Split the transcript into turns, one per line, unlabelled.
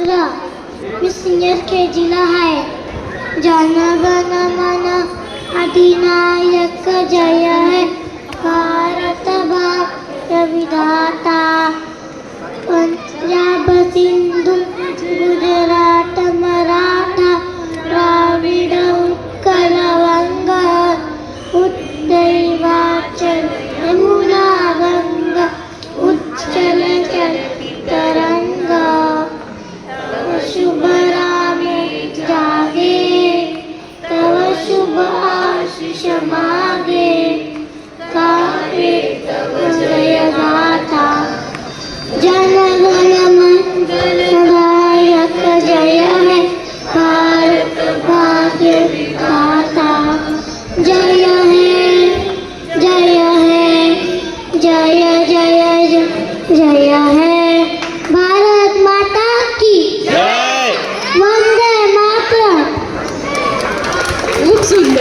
दुसरा मी senior KG ला आहे. जनगण मन अधिनायक जय है भारत भाग्य विधाता. पंजाब सिंधु गुजरात मराठा द्राविड उत्कल वंग उत्तैवाचल यमुना गंगा उच्चल तरंगा. शुभ राम जागे तव शुभ आशीष मागे गावे तव जय गाथा. जनगण मंगलदायक जय है भारत भाग्य विधाता. जय है जय है जय जय जय है भारत माता की वंदे मातरम.
खूप सुंदर.